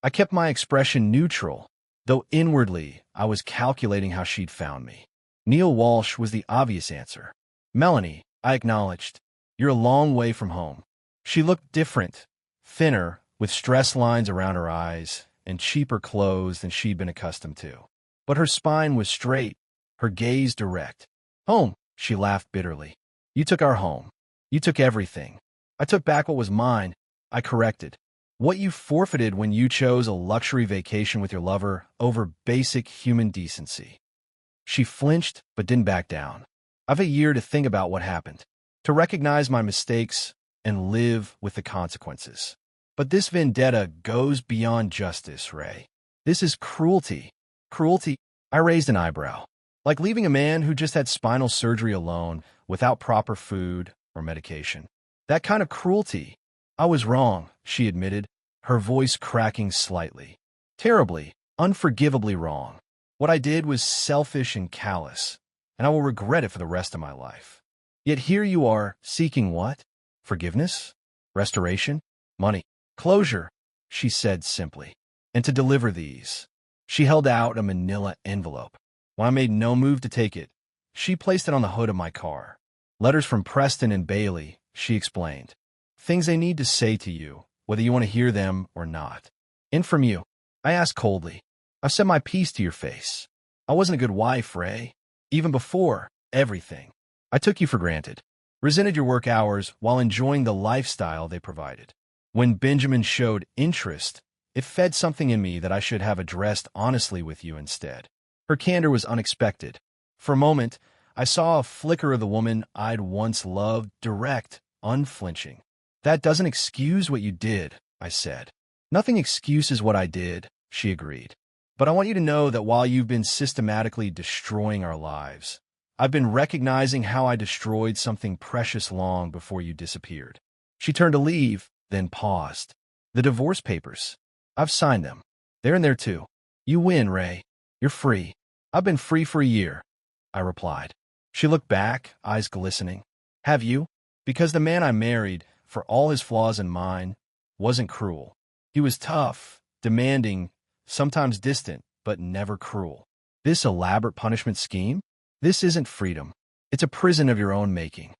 I kept my expression neutral, though inwardly I was calculating how she'd found me. Neil Walsh was the obvious answer. Melanie, I acknowledged, you're a long way from home. She looked different, thinner, with stress lines around her eyes, and cheaper clothes than she'd been accustomed to. But her spine was straight, her gaze direct. Home, she laughed bitterly. You took our home. You took everything. I took back what was mine. I corrected. What you forfeited when you chose a luxury vacation with your lover over basic human decency. She flinched, but didn't back down. I've a year to think about what happened, to recognize my mistakes and live with the consequences. But this vendetta goes beyond justice, Ray. This is cruelty. Cruelty? I raised an eyebrow. Like leaving a man who just had spinal surgery alone, without proper food or medication. That kind of cruelty. I was wrong, she admitted, her voice cracking slightly. Terribly, unforgivably wrong. What I did was selfish and callous, and I will regret it for the rest of my life. Yet here you are, seeking what? Forgiveness? Restoration? Money? Closure, she said simply. And to deliver these, she held out a manila envelope. When I made no move to take it, she placed it on the hood of my car. Letters from Preston and Bailey, she explained. Things they need to say to you, whether you want to hear them or not. And from you, I asked coldly. I've said my piece to your face. I wasn't a good wife, Ray. Even before everything. I took you for granted. Resented your work hours while enjoying the lifestyle they provided. When Benjamin showed interest, it fed something in me that I should have addressed honestly with you instead. Her candor was unexpected. For a moment, I saw a flicker of the woman I'd once loved, direct, unflinching. That doesn't excuse what you did, I said. Nothing excuses what I did, she agreed. But I want you to know that while you've been systematically destroying our lives, I've been recognizing how I destroyed something precious long before you disappeared. She turned to leave, then paused. The divorce papers. I've signed them. They're in there too. You win, Ray. You're free. I've been free for a year, I replied. She looked back, eyes glistening. Have you? Because the man I married, for all his flaws and mine, wasn't cruel. He was tough, demanding, sometimes distant, but never cruel. This elaborate punishment scheme? This isn't freedom. It's a prison of your own making.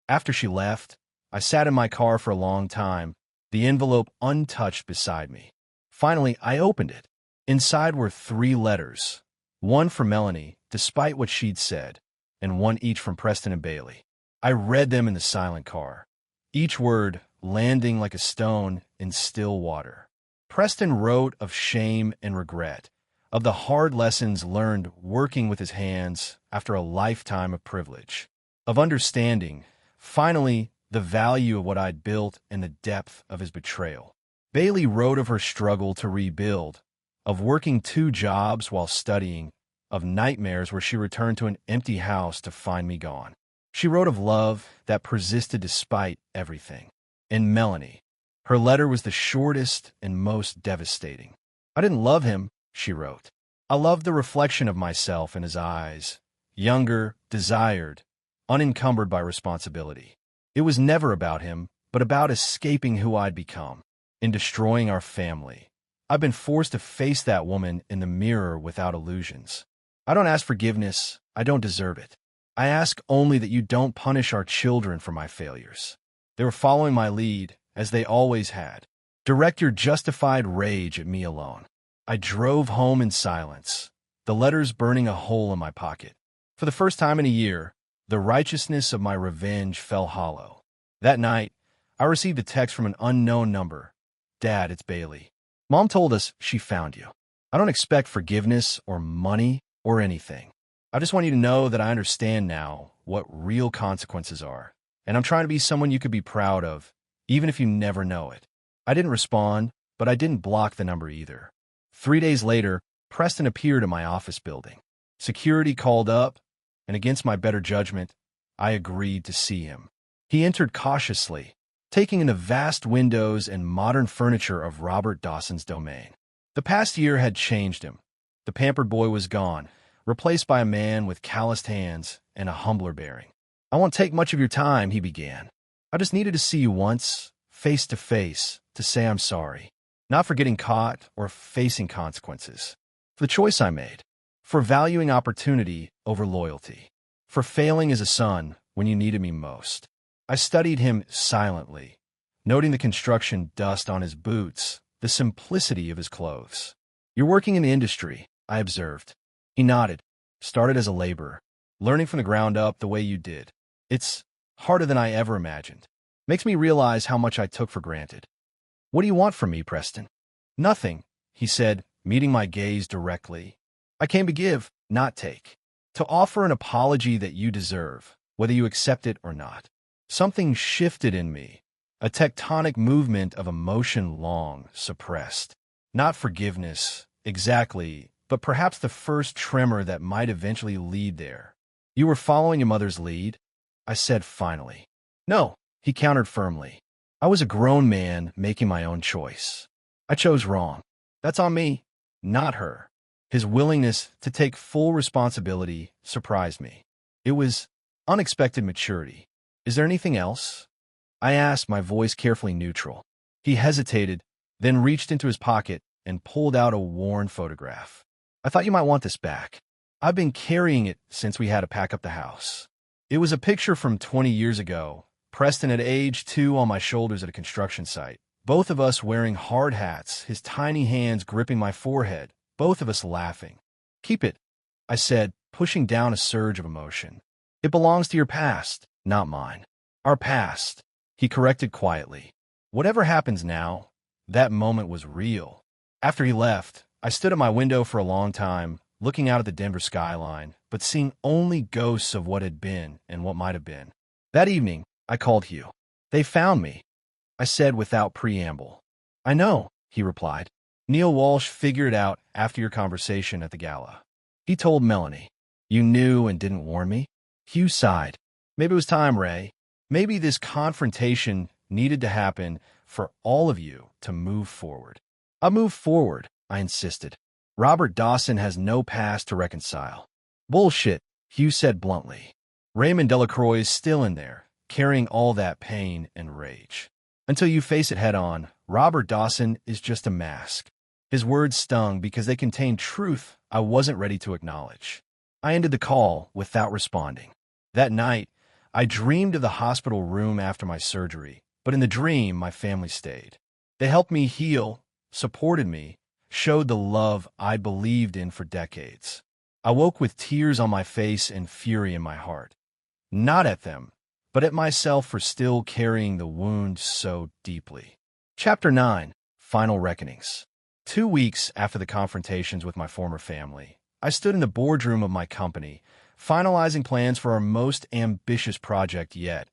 After she left, I sat in my car for a long time, the envelope untouched beside me. Finally, I opened it. Inside were 3 letters, one from Melanie, despite what she'd said, and one each from Preston and Bailey. I read them in the silent car, each word landing like a stone in still water. Preston wrote of shame and regret, of the hard lessons learned working with his hands after a lifetime of privilege, of understanding, finally, the value of what I'd built and the depth of his betrayal. Bailey wrote of her struggle to rebuild, of working 2 jobs while studying, of nightmares where she returned to an empty house to find me gone. She wrote of love that persisted despite everything. And Melanie, her letter was the shortest and most devastating. I didn't love him, she wrote. I loved the reflection of myself in his eyes, younger, desired, unencumbered by responsibility. It was never about him, but about escaping who I'd become, in destroying our family. I've been forced to face that woman in the mirror without illusions. I don't ask forgiveness. I don't deserve it. I ask only that you don't punish our children for my failures. They were following my lead, as they always had. Direct your justified rage at me alone. I drove home in silence, the letters burning a hole in my pocket. For the first time in a year, the righteousness of my revenge fell hollow. That night, I received a text from an unknown number. Dad, it's Bailey. Mom told us she found you. I don't expect forgiveness or money or anything. I just want you to know that I understand now what real consequences are, and I'm trying to be someone you could be proud of, even if you never know it. I didn't respond, but I didn't block the number either. 3 days later, Preston appeared in my office building. Security called up, and against my better judgment, I agreed to see him. He entered cautiously, taking in the vast windows and modern furniture of Robert Dawson's domain. The past year had changed him. The pampered boy was gone, replaced by a man with calloused hands and a humbler bearing. "I won't take much of your time," he began. "I just needed to see you once, face to face, to say I'm sorry. Not for getting caught or facing consequences. For the choice I made. For valuing opportunity over loyalty. For failing as a son when you needed me most." I studied him silently, noting the construction dust on his boots, the simplicity of his clothes. "You're working in the industry," I observed. He nodded. "Started as a laborer, learning from the ground up the way you did. It's harder than I ever imagined. Makes me realize how much I took for granted." "What do you want from me, Preston?" "Nothing," he said, meeting my gaze directly. "I came to give, not take. To offer an apology that you deserve, whether you accept it or not." Something shifted in me, a tectonic movement of emotion long suppressed. Not forgiveness, exactly, but perhaps the first tremor that might eventually lead there. "You were following your mother's lead?" I said finally. "No," he countered firmly. "I was a grown man making my own choice. I chose wrong. That's on me, not her." His willingness to take full responsibility surprised me. It was unexpected maturity. "Is there anything else?" I asked, my voice carefully neutral. He hesitated, then reached into his pocket and pulled out a worn photograph. "I thought you might want this back. I've been carrying it since we had to pack up the house." It was a picture from 20 years ago, Preston at age 2 on my shoulders at a construction site. Both of us wearing hard hats, his tiny hands gripping my forehead, both of us laughing. "Keep it," I said, pushing down a surge of emotion. "It belongs to your past, not mine." "Our past," he corrected quietly. "Whatever happens now, that moment was real." After he left, I stood at my window for a long time, looking out at the Denver skyline, but seeing only ghosts of what had been and what might have been. That evening, I called Hugh. "They found me," I said without preamble. "I know," he replied. "Neil Walsh figured it out after your conversation at the gala. He told Melanie." "You knew and didn't warn me?" Hugh sighed. "Maybe it was time, Ray. Maybe this confrontation needed to happen for all of you to move forward." "I move forward," I insisted. "Robert Dawson has no past to reconcile." "Bullshit," Hugh said bluntly. "Raymond Delacroix is still in there, carrying all that pain and rage. Until you face it head on, Robert Dawson is just a mask." His words stung because they contained truth I wasn't ready to acknowledge. I ended the call without responding. That night, I dreamed of the hospital room after my surgery, but in the dream, my family stayed. They helped me heal, supported me, showed the love I'd believed in for decades. I woke with tears on my face and fury in my heart. Not at them, but at myself for still carrying the wound so deeply. Chapter 9. Final Reckonings. 2 weeks after the confrontations with my former family, I stood in the boardroom of my company, finalizing plans for our most ambitious project yet.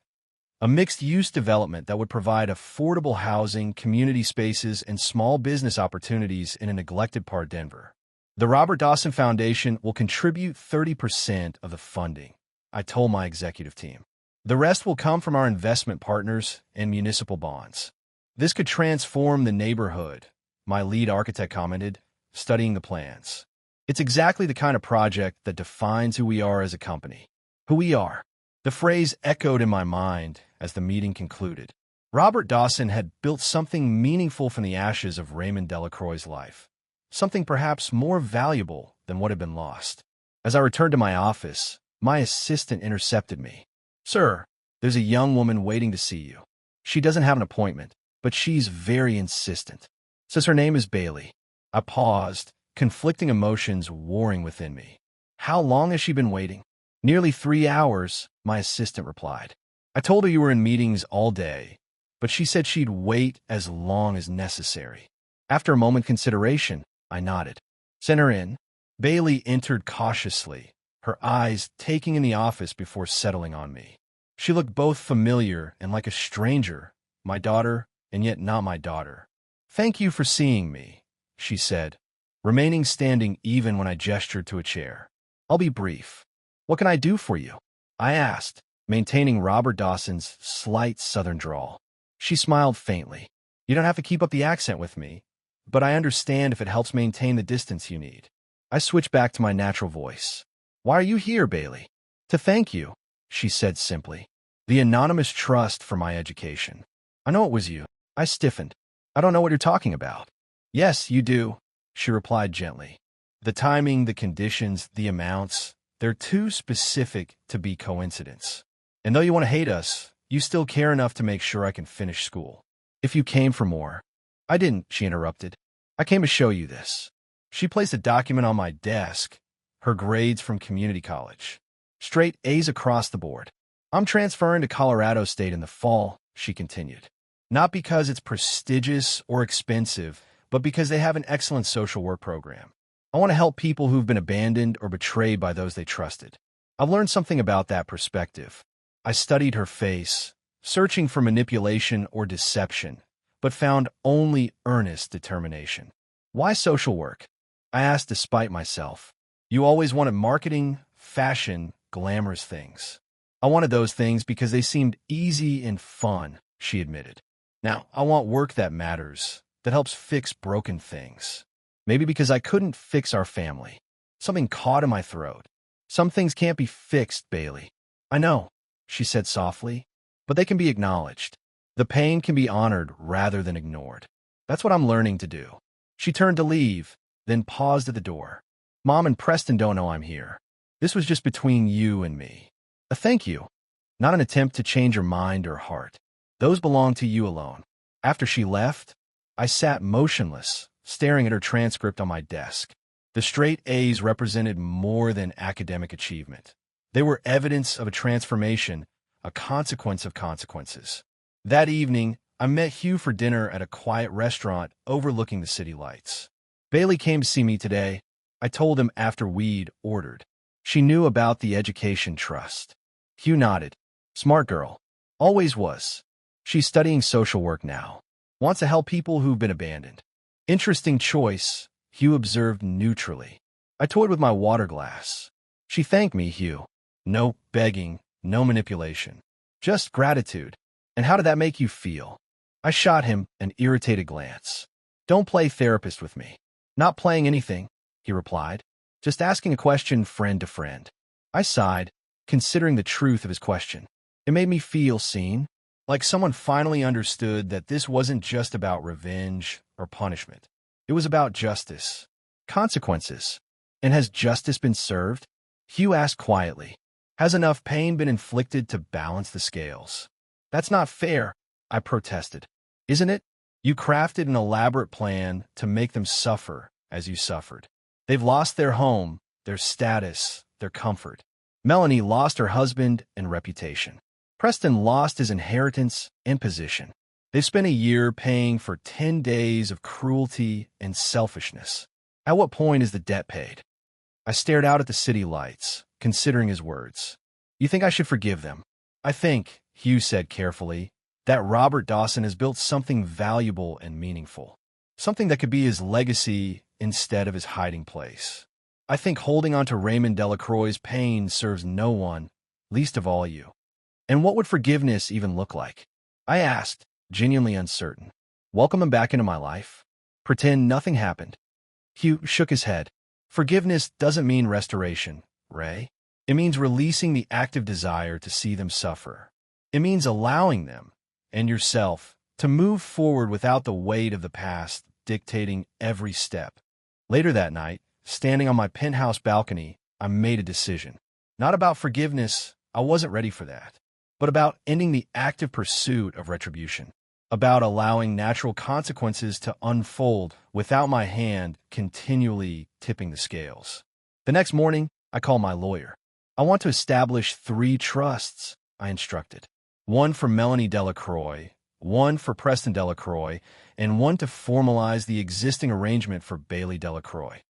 A mixed-use development that would provide affordable housing, community spaces, and small business opportunities in a neglected part of Denver. The Robert Dawson Foundation will contribute 30% of the funding, I told my executive team. The rest will come from our investment partners and municipal bonds. "This could transform the neighborhood," my lead architect commented, studying the plans. "It's exactly the kind of project that defines who we are as a company." Who we are. The phrase echoed in my mind as the meeting concluded. Robert Dawson had built something meaningful from the ashes of Raymond Delacroix's life, something perhaps more valuable than what had been lost. As I returned to my office, my assistant intercepted me. "Sir, there's a young woman waiting to see you. She doesn't have an appointment, but she's very insistent. Says her name is Bailey." I paused, conflicting emotions warring within me. "How long has she been waiting?" "Nearly 3 hours," my assistant replied. "I told her you were in meetings all day, but she said she'd wait as long as necessary." After a moment's consideration, I nodded. "Send her in." Bailey entered cautiously, her eyes taking in the office before settling on me. She looked both familiar and like a stranger, my daughter and yet not my daughter. "Thank you for seeing me," she said. remaining standing even when I gestured to a chair. "I'll be brief. What can I do for you?" I asked, maintaining Robert Dawson's slight southern drawl. She smiled faintly. "You don't have to keep up the accent with me, but I understand if it helps maintain the distance you need." I switched back to my natural voice. "Why are you here, Bailey?" "To thank you," she said simply. "The anonymous trust for my education." "I know it was you." I stiffened. "I don't know what you're talking about." "Yes, you do," she replied gently. "The timing, the conditions, the amounts, they're too specific to be coincidence. And though you want to hate us, you still care enough to make sure I can finish school. If you came for more—" "I didn't," she interrupted. "I came to show you this." She placed a document on my desk, her grades from community college. Straight A's across the board. "I'm transferring to Colorado State in the fall," she continued. "Not because it's prestigious or expensive, but because they have an excellent social work program. I want to help people who've been abandoned or betrayed by those they trusted." I've learned something about that perspective. I studied her face, searching for manipulation or deception, but found only earnest determination. "Why social work?" I asked despite myself. "You always wanted marketing, fashion, glamorous things." "I wanted those things because they seemed easy and fun," she admitted. "Now, I want work that matters, that helps fix broken things. Maybe because I couldn't fix our family. Something caught in my throat. Some things can't be fixed, Bailey." "I know," she said softly, "but they can be acknowledged. The pain can be honored rather than ignored. That's what I'm learning to do." She turned to leave, then paused at the door. "Mom and Preston don't know I'm here. This was just between you and me. A thank you, not an attempt to change your mind or heart. Those belong to you alone." After she left, I sat motionless, staring at her transcript on my desk. The straight A's represented more than academic achievement. They were evidence of a transformation, a consequence of consequences. That evening, I met Hugh for dinner at a quiet restaurant overlooking the city lights. "Bailey came to see me today," I told him after we'd ordered. "She knew about the education trust." Hugh nodded. "Smart girl. Always was. She's studying social work now. Wants to help people who've been abandoned." "Interesting choice," Hugh observed neutrally. I toyed with my water glass. She thanked me, Hugh. No begging, no manipulation. Just gratitude. "And how did that make you feel?" I shot him an irritated glance. "Don't play therapist with me." "Not playing anything," he replied. "Just asking a question friend to friend." I sighed, considering the truth of his question. It made me feel seen, like someone finally understood that this wasn't just about revenge or punishment. It was about justice, consequences. "And has justice been served?" Hugh asked quietly. "Has enough pain been inflicted to balance the scales?" "That's not fair," I protested. "Isn't it? You crafted an elaborate plan to make them suffer as you suffered. They've lost their home, their status, their comfort. Melanie lost her husband and reputation. Preston lost his inheritance and position. They've spent a year paying for 10 days of cruelty and selfishness. At what point is the debt paid?" I stared out at the city lights, considering his words. "You think I should forgive them?" "I think," Hugh said carefully, "that Robert Dawson has built something valuable and meaningful. Something that could be his legacy instead of his hiding place. I think holding on to Raymond Delacroix's pain serves no one, least of all you." "And what would forgiveness even look like?" I asked, genuinely uncertain. "Welcome him back into my life? Pretend nothing happened?" Hugh shook his head. "Forgiveness doesn't mean restoration, Ray. It means releasing the active desire to see them suffer. It means allowing them, and yourself, to move forward without the weight of the past dictating every step." Later that night, standing on my penthouse balcony, I made a decision. Not about forgiveness, I wasn't ready for that, but about ending the active pursuit of retribution. About allowing natural consequences to unfold without my hand continually tipping the scales. The next morning, I called my lawyer. "I want to establish 3 trusts," I instructed. One for Melanie Delacroix, one for Preston Delacroix, and one to formalize the existing arrangement for Bailey Delacroix.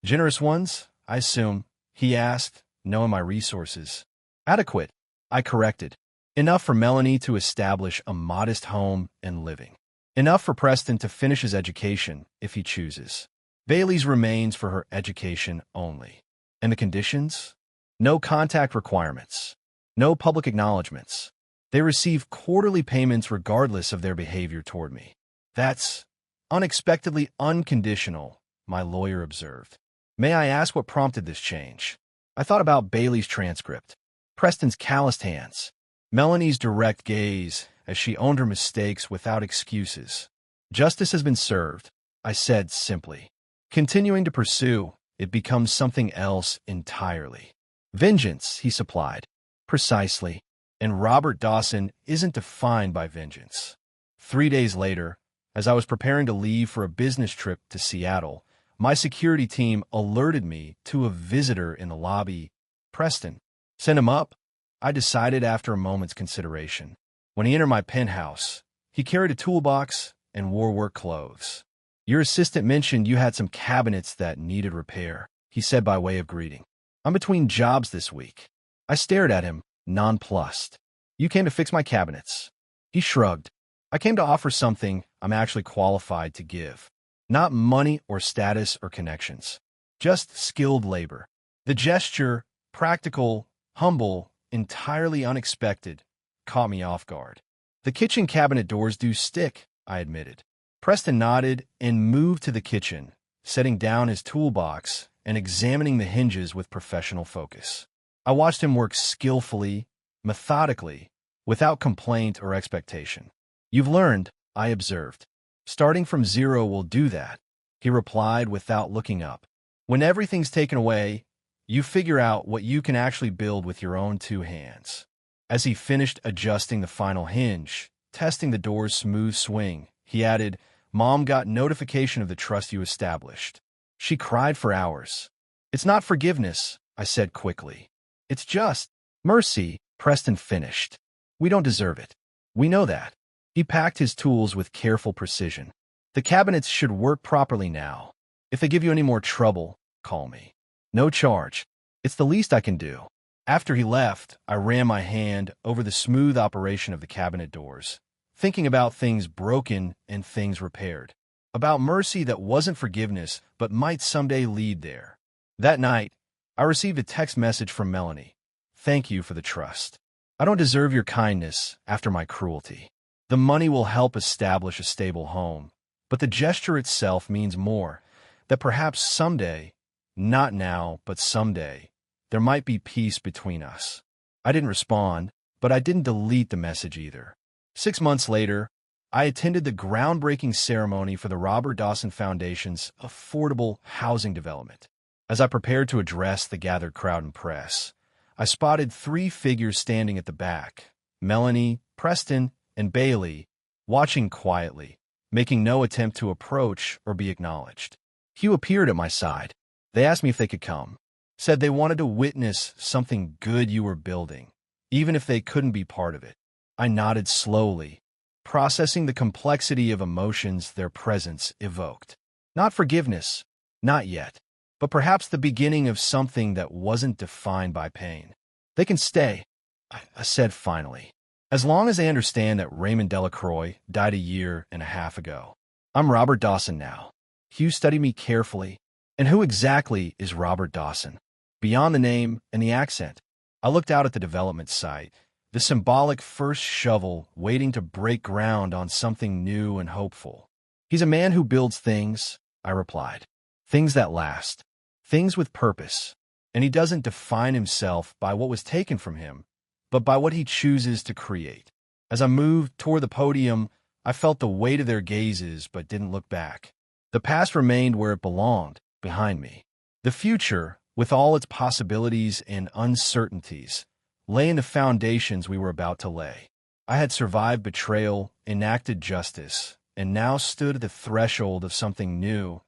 "Generous ones, I assume?" he asked, knowing my resources. "Adequate," I corrected. "Enough for Melanie to establish a modest home and living. Enough for Preston to finish his education if he chooses. Bailey's remains for her education only. And the conditions? No contact requirements. No public acknowledgments. They receive quarterly payments regardless of their behavior toward me. That's unexpectedly unconditional, my lawyer observed. May I ask what prompted this change? I thought about Bailey's transcript, Preston's calloused hands, Melanie's direct gaze as she owned her mistakes without excuses. Justice has been served, I said simply. Continuing to pursue, it becomes something else entirely. Vengeance, he supplied. Precisely. And Robert Dawson isn't defined by vengeance. 3 days later, as I was preparing to leave for a business trip to Seattle, my security team alerted me to a visitor in the lobby. Preston. Send him up? I decided after a moment's consideration. When he entered my penthouse, he carried a toolbox and wore work clothes. Your assistant mentioned you had some cabinets that needed repair, he said by way of greeting. I'm between jobs this week. I stared at him, nonplussed. You came to fix my cabinets. He shrugged. I came to offer something I'm actually qualified to give. Not money or status or connections. Just skilled labor. The gesture, practical, humble, entirely unexpected, caught me off guard. The kitchen cabinet doors do stick, I admitted. Preston nodded and moved to the kitchen, setting down his toolbox and examining the hinges with professional focus. I watched him work skillfully, methodically, without complaint or expectation. You've learned, I observed. Starting from zero will do that, he replied without looking up. When everything's taken away, you figure out what you can actually build with your own 2 hands. As he finished adjusting the final hinge, testing the door's smooth swing, he added, Mom got notification of the trust you established. She cried for hours. It's not forgiveness, I said quickly. It's just mercy, Preston finished. We don't deserve it. We know that. He packed his tools with careful precision. The cabinets should work properly now. If they give you any more trouble, call me. No charge. It's the least I can do. After he left, I ran my hand over the smooth operation of the cabinet doors, thinking about things broken and things repaired. About mercy that wasn't forgiveness, but might someday lead there. That night, I received a text message from Melanie. Thank you for the trust. I don't deserve your kindness after my cruelty. The money will help establish a stable home, but the gesture itself means more, that perhaps someday, not now, but someday, there might be peace between us. I didn't respond, but I didn't delete the message either. 6 months later, I attended the groundbreaking ceremony for the Robert Dawson Foundation's affordable housing development. As I prepared to address the gathered crowd and press, I spotted 3 figures standing at the back, Melanie, Preston, and Bailey, watching quietly, making no attempt to approach or be acknowledged. Hugh appeared at my side. They asked me if they could come, said they wanted to witness something good you were building, even if they couldn't be part of it. I nodded slowly, processing the complexity of emotions their presence evoked. Not forgiveness, not yet, but perhaps the beginning of something that wasn't defined by pain. They can stay, I said finally. As long as they understand that Raymond Delacroix died 1.5 years ago. I'm Robert Dawson now. Hugh studied me carefully. And who exactly is Robert Dawson? Beyond the name and the accent, I looked out at the development site, the symbolic first shovel waiting to break ground on something new and hopeful. He's a man who builds things, I replied. Things that last. Things with purpose. And he doesn't define himself by what was taken from him, but by what he chooses to create. As I moved toward the podium, I felt the weight of their gazes but didn't look back. The past remained where it belonged, behind me. The future, with all its possibilities and uncertainties, lay in the foundations we were about to lay. I had survived betrayal, enacted justice, and now stood at the threshold of something new.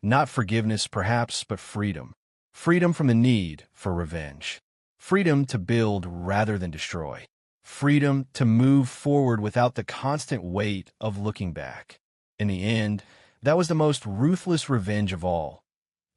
Not forgiveness, perhaps, but freedom. Freedom from the need for revenge. Freedom to build rather than destroy. Freedom to move forward without the constant weight of looking back. In the end, that was the most ruthless revenge of all.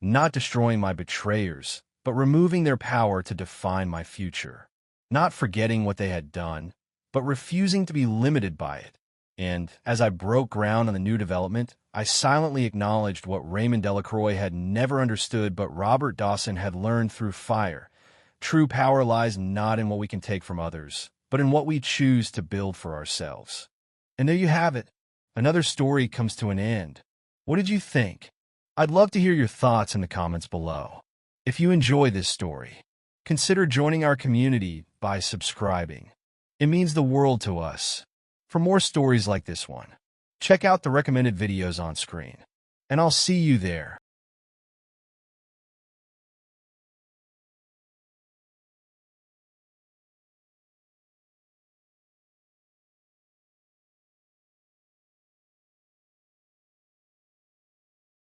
Not destroying my betrayers, but removing their power to define my future. Not forgetting what they had done, but refusing to be limited by it. And as I broke ground on the new development, I silently acknowledged what Raymond Delacroix had never understood but Robert Dawson had learned through fire. True power lies not in what we can take from others, but in what we choose to build for ourselves. And there you have it. Another story comes to an end. What did you think? I'd love to hear your thoughts in the comments below. If you enjoy this story, consider joining our community by subscribing. It means the world to us. For more stories like this one, check out the recommended videos on screen. And I'll see you there.